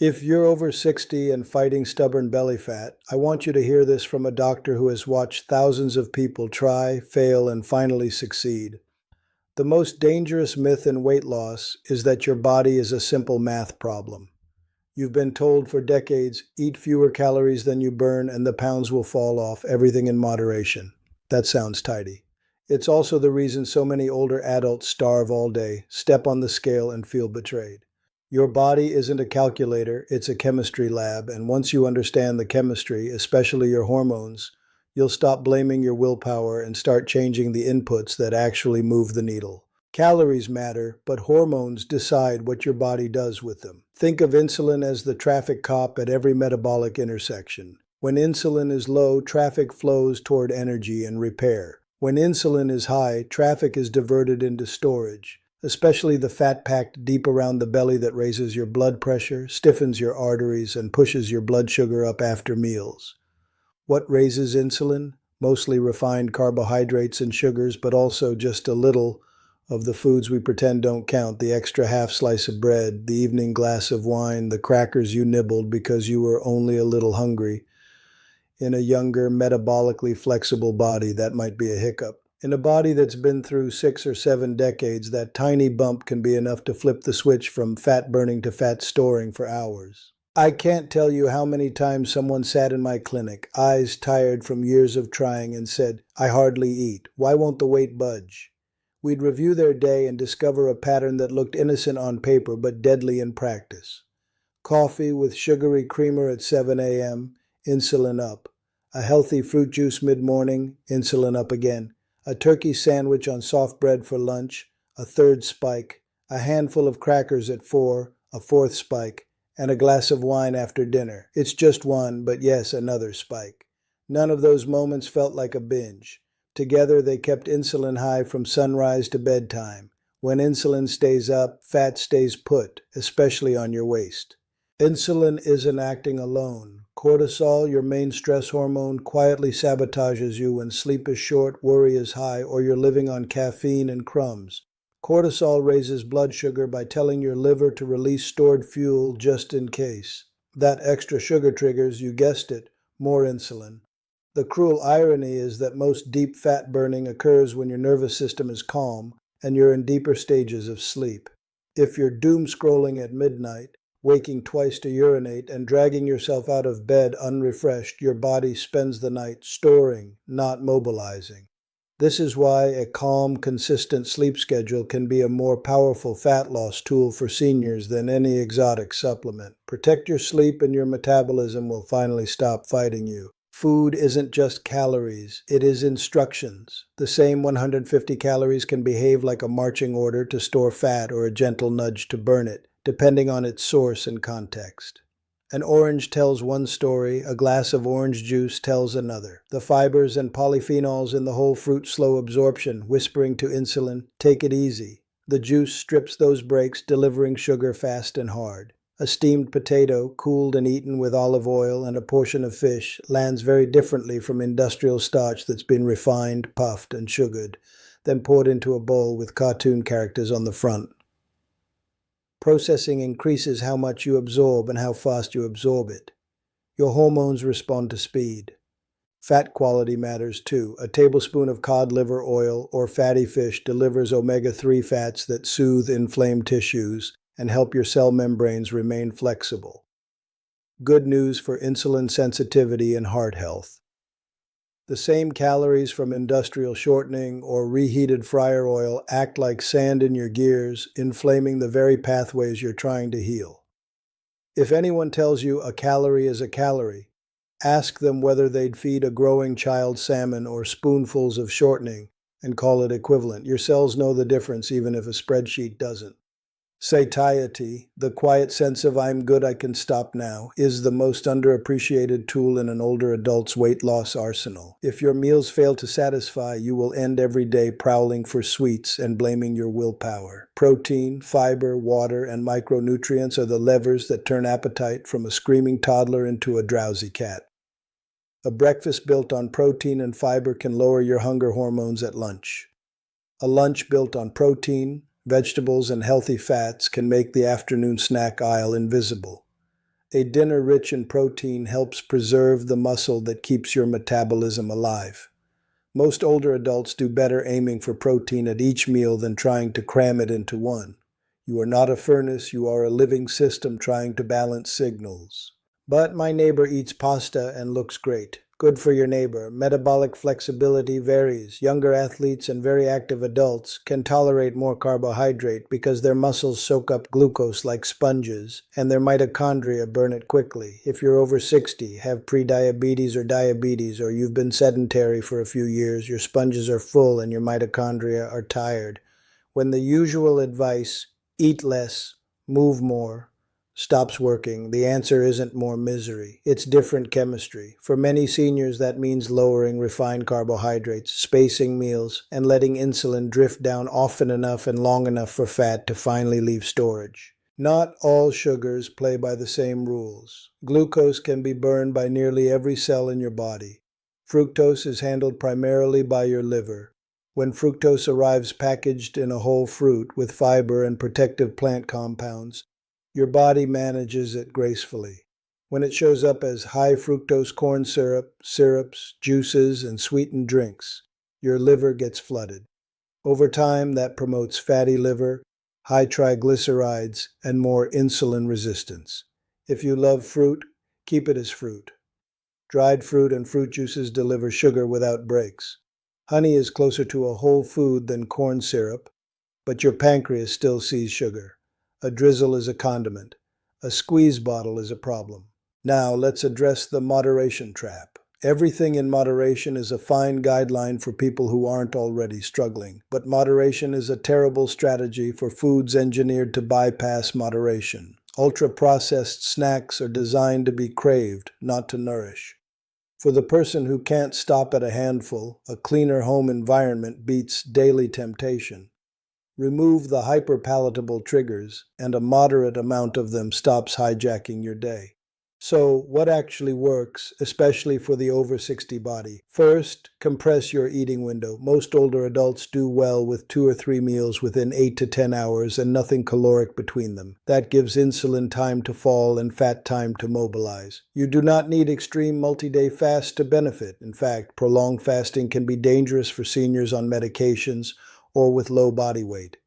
If you're over 60 and fighting stubborn belly fat, I want you to hear this from a doctor who has watched thousands of people try, fail, and finally succeed. The most dangerous myth in weight loss is that your body is a simple math problem. You've been told for decades, eat fewer calories than you burn and the pounds will fall off, everything in moderation. That sounds tidy. It's also the reason so many older adults starve all day, step on the scale, and feel betrayed. Your body isn't a calculator, it's a chemistry lab, and once you understand the chemistry, especially your hormones, you'll stop blaming your willpower and start changing the inputs that actually move the needle. Calories matter, but hormones decide what your body does with them. Think of insulin as the traffic cop at every metabolic intersection. When insulin is low, traffic flows toward energy and repair. When insulin is high, traffic is diverted into storage, especially the fat packed deep around the belly that raises your blood pressure, stiffens your arteries, and pushes your blood sugar up after meals. What raises insulin? Mostly refined carbohydrates and sugars, but also just a little of the foods we pretend don't count, the extra half slice of bread, the evening glass of wine, the crackers you nibbled because you were only a little hungry. In a younger, metabolically flexible body, that might be a hiccup. In a body that's been through 6 or 7 decades, that tiny bump can be enough to flip the switch from fat burning to fat storing for hours. I can't tell you how many times someone sat in my clinic, eyes tired from years of trying, and said, "I hardly eat. Why won't the weight budge?" We'd review their day and discover a pattern that looked innocent on paper but deadly in practice. Coffee with sugary creamer at 7 a.m., insulin up. A healthy fruit juice mid-morning, insulin up again. A turkey sandwich on soft bread for lunch, a third spike. A handful of crackers at 4, a fourth spike. And a glass of wine after dinner. It's just one, but yes, another spike. None of those moments felt like a binge. Together, they kept insulin high from sunrise to bedtime. When insulin stays up, fat stays put, especially on your waist. Insulin isn't acting alone. Cortisol, your main stress hormone, quietly sabotages you when sleep is short, worry is high, or you're living on caffeine and crumbs. Cortisol raises blood sugar by telling your liver to release stored fuel just in case. That extra sugar triggers, you guessed it, more insulin. The cruel irony is that most deep fat burning occurs when your nervous system is calm and you're in deeper stages of sleep. If you're doom scrolling at midnight, waking twice to urinate, and dragging yourself out of bed unrefreshed, your body spends the night storing, not mobilizing. This is why a calm, consistent sleep schedule can be a more powerful fat loss tool for seniors than any exotic supplement. Protect your sleep and your metabolism will finally stop fighting you. Food isn't just calories, it is instructions. The same 150 calories can behave like a marching order to store fat or a gentle nudge to burn it, depending on its source and context. An orange tells one story, a glass of orange juice tells another. The fibers and polyphenols in the whole fruit slow absorption, whispering to insulin, "Take it easy." The juice strips those breaks, delivering sugar fast and hard. A steamed potato, cooled and eaten with olive oil and a portion of fish, lands very differently from industrial starch that's been refined, puffed, and sugared, then poured into a bowl with cartoon characters on the front. Processing increases how much you absorb and how fast you absorb it. Your hormones respond to speed. Fat quality matters too. A tablespoon of cod liver oil or fatty fish delivers omega-3 fats that soothe inflamed tissues and help your cell membranes remain flexible. Good news for insulin sensitivity and heart health. The same calories from industrial shortening or reheated fryer oil act like sand in your gears, inflaming the very pathways you're trying to heal. If anyone tells you a calorie is a calorie, ask them whether they'd feed a growing child salmon or spoonfuls of shortening and call it equivalent. Your cells know the difference even if a spreadsheet doesn't. Satiety, the quiet sense of "I'm good, I can stop now," is the most underappreciated tool in an older adult's weight loss arsenal. If your meals fail to satisfy, you will end every day prowling for sweets and blaming your willpower. Protein, fiber, water, and micronutrients are the levers that turn appetite from a screaming toddler into a drowsy cat. A breakfast built on protein and fiber can lower your hunger hormones at lunch. A lunch built on protein, vegetables, and healthy fats can make the afternoon snack aisle invisible. A dinner rich in protein helps preserve the muscle that keeps your metabolism alive. Most older adults do better aiming for protein at each meal than trying to cram it into one. You are not a furnace, you are a living system trying to balance signals. But my neighbor eats pasta and looks great. Good for your neighbor. Metabolic flexibility varies. Younger athletes and very active adults can tolerate more carbohydrate because their muscles soak up glucose like sponges, and their mitochondria burn it quickly. If you're over 60, have prediabetes or diabetes, or you've been sedentary for a few years, your sponges are full and your mitochondria are tired. When the usual advice, eat less, move more, stops working, the answer isn't more misery. It's different chemistry. For many seniors, that means lowering refined carbohydrates, spacing meals, and letting insulin drift down often enough and long enough for fat to finally leave storage. Not all sugars play by the same rules. Glucose can be burned by nearly every cell in your body. Fructose is handled primarily by your liver. When fructose arrives packaged in a whole fruit with fiber and protective plant compounds, your body manages it gracefully. When it shows up as high fructose corn syrup, syrups, juices, and sweetened drinks, your liver gets flooded. Over time, that promotes fatty liver, high triglycerides, and more insulin resistance. If you love fruit, keep it as fruit. Dried fruit and fruit juices deliver sugar without breaks. Honey is closer to a whole food than corn syrup, but your pancreas still sees sugar. A drizzle is a condiment. A squeeze bottle is a problem. Now let's address the moderation trap. Everything in moderation is a fine guideline for people who aren't already struggling, but moderation is a terrible strategy for foods engineered to bypass moderation. Ultra-processed snacks are designed to be craved, not to nourish. For the person who can't stop at a handful, a cleaner home environment beats daily temptation. Remove the hyperpalatable triggers, and a moderate amount of them stops hijacking your day. So, what actually works, especially for the over 60 body? First, compress your eating window. Most older adults do well with 2 or 3 meals within 8 to 10 hours and nothing caloric between them. That gives insulin time to fall and fat time to mobilize. You do not need extreme multi-day fasts to benefit. In fact, prolonged fasting can be dangerous for seniors on medications or with low body weight.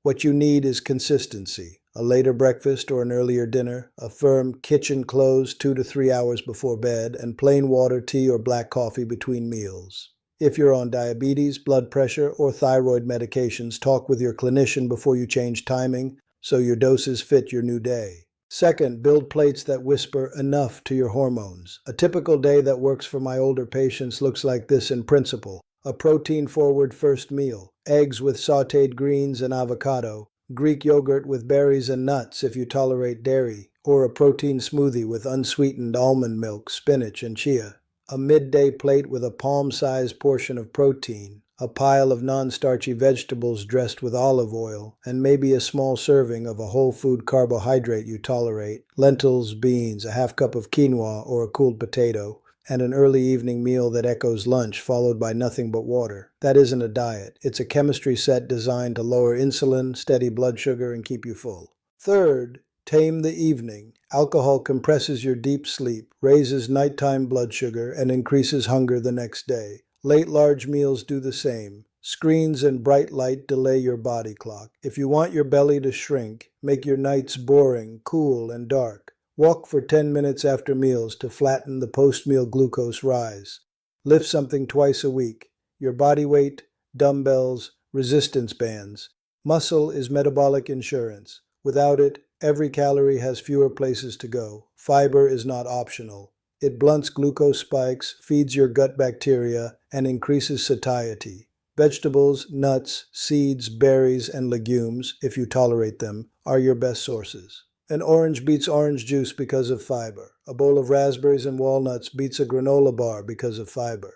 What you need is consistency. A later breakfast or an earlier dinner, a firm kitchen close 2 to 3 hours before bed, and plain water, tea, or black coffee between meals. If you're on diabetes, blood pressure, or thyroid medications, talk with your clinician before you change timing so your doses fit your new day. Second, build plates that whisper enough to your hormones. A typical day that works for my older patients looks like this in principle. A protein-forward first meal, eggs with sautéed greens and avocado, Greek yogurt with berries and nuts if you tolerate dairy, or a protein smoothie with unsweetened almond milk, spinach, and chia. A midday plate with a palm-sized portion of protein, a pile of non-starchy vegetables dressed with olive oil, and maybe a small serving of a whole food carbohydrate you tolerate, lentils, beans, a half cup of quinoa or a cooled potato, and an early evening meal that echoes lunch followed by nothing but water. That isn't a diet. It's a chemistry set designed to lower insulin, steady blood sugar, and keep you full. Third, tame the evening. Alcohol compresses your deep sleep, raises nighttime blood sugar, and increases hunger the next day. Late large meals do the same. Screens and bright light delay your body clock. If you want your belly to shrink, make your nights boring, cool, and dark. Walk for 10 minutes after meals to flatten the post-meal glucose rise. Lift something twice a week. Your body weight, dumbbells, resistance bands. Muscle is metabolic insurance. Without it, every calorie has fewer places to go. Fiber is not optional. It blunts glucose spikes, feeds your gut bacteria, and increases satiety. Vegetables, nuts, seeds, berries, and legumes, if you tolerate them, are your best sources. An orange beats orange juice because of fiber. A bowl of raspberries and walnuts beats a granola bar because of fiber.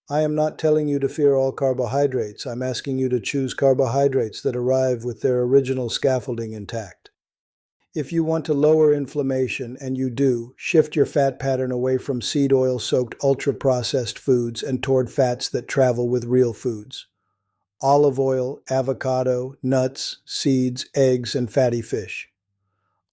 I am not telling you to fear all carbohydrates. I'm asking you to choose carbohydrates that arrive with their original scaffolding intact. If you want to lower inflammation, and you do, shift your fat pattern away from seed oil-soaked ultra-processed foods and toward fats that travel with real foods. Olive oil, avocado, nuts, seeds, eggs, and fatty fish.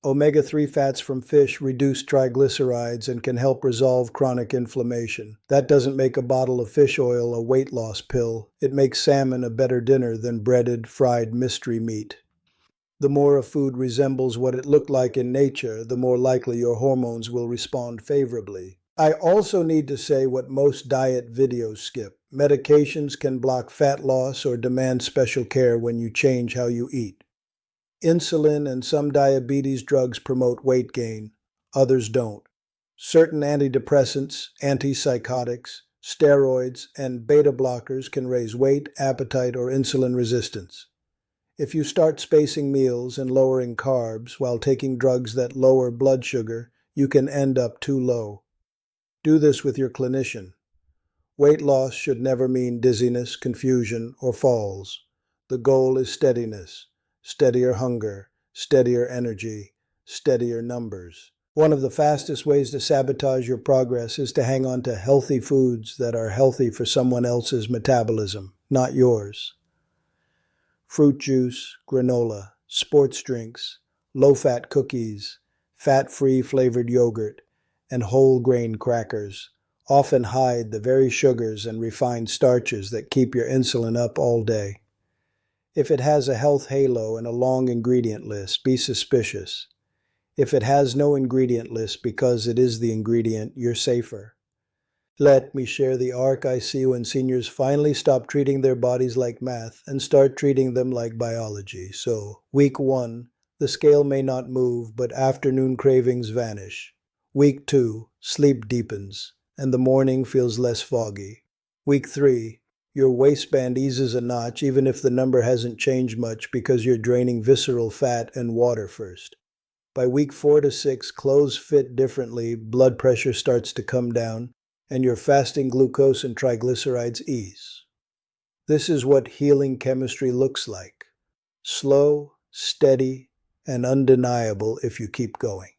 Omega-3 fats from fish reduce triglycerides and can help resolve chronic inflammation. That doesn't make a bottle of fish oil a weight loss pill. It makes salmon a better dinner than breaded, fried mystery meat. The more a food resembles what it looked like in nature, the more likely your hormones will respond favorably. I also need to say what most diet videos skip. Medications can block fat loss or demand special care when you change how you eat. Insulin and some diabetes drugs promote weight gain, others don't. Certain antidepressants, antipsychotics, steroids, and beta blockers can raise weight, appetite, or insulin resistance. If you start spacing meals and lowering carbs while taking drugs that lower blood sugar, you can end up too low. Do this with your clinician. Weight loss should never mean dizziness, confusion, or falls. The goal is steadiness, steadier hunger, steadier energy, steadier numbers. One of the fastest ways to sabotage your progress is to hang on to healthy foods that are healthy for someone else's metabolism, not yours. Fruit juice, granola, sports drinks, low-fat cookies, fat-free flavored yogurt, and whole grain crackers often hide the very sugars and refined starches that keep your insulin up all day. If it has a health halo and a long ingredient list, be suspicious. If it has no ingredient list because it is the ingredient, you're safer. Let me share the arc I see when seniors finally stop treating their bodies like math and start treating them like biology. So, week 1, the scale may not move, but afternoon cravings vanish. Week 2, sleep deepens, and the morning feels less foggy. Week 3, your waistband eases a notch even if the number hasn't changed much because you're draining visceral fat and water first. By week 4 to 6, clothes fit differently, blood pressure starts to come down, and your fasting glucose and triglycerides ease. This is what healing chemistry looks like. Slow, steady, and undeniable if you keep going.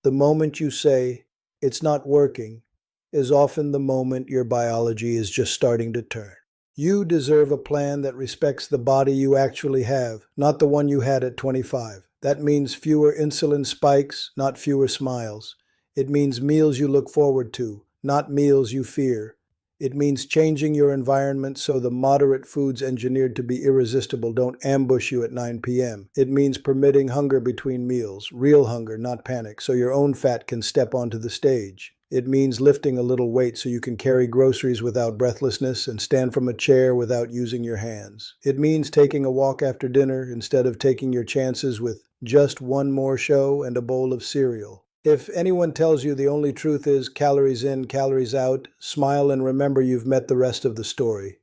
The moment you say, "It's not working," is often the moment your biology is just starting to turn. You deserve a plan that respects the body you actually have, not the one you had at 25. That means fewer insulin spikes, not fewer smiles. It means meals you look forward to, not meals you fear. It means changing your environment so the moderate foods engineered to be irresistible don't ambush you at 9 p.m. It means permitting hunger between meals, real hunger, not panic, so your own fat can step onto the stage. It means lifting a little weight so you can carry groceries without breathlessness and stand from a chair without using your hands. It means taking a walk after dinner instead of taking your chances with just one more show and a bowl of cereal. If anyone tells you the only truth is calories in, calories out, smile and remember you've met the rest of the story.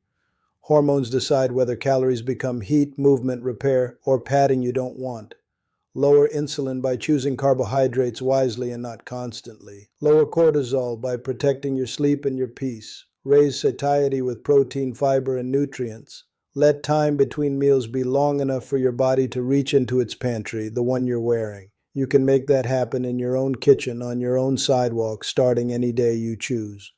Hormones decide whether calories become heat, movement, repair, or padding you don't want. Lower insulin by choosing carbohydrates wisely and not constantly. Lower cortisol by protecting your sleep and your peace. Raise satiety with protein, fiber, and nutrients. Let time between meals be long enough for your body to reach into its pantry, the one you're wearing. You can make that happen in your own kitchen, on your own sidewalk, starting any day you choose.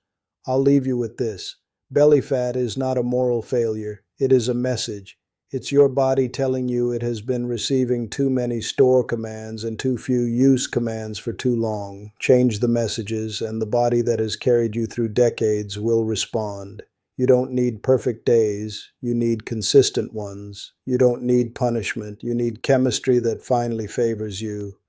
I'll leave you with this. Belly fat is not a moral failure. It is a message. It's your body telling you it has been receiving too many store commands and too few use commands for too long. Change the messages, and the body that has carried you through decades will respond. You don't need perfect days. You need consistent ones. You don't need punishment. You need chemistry that finally favors you.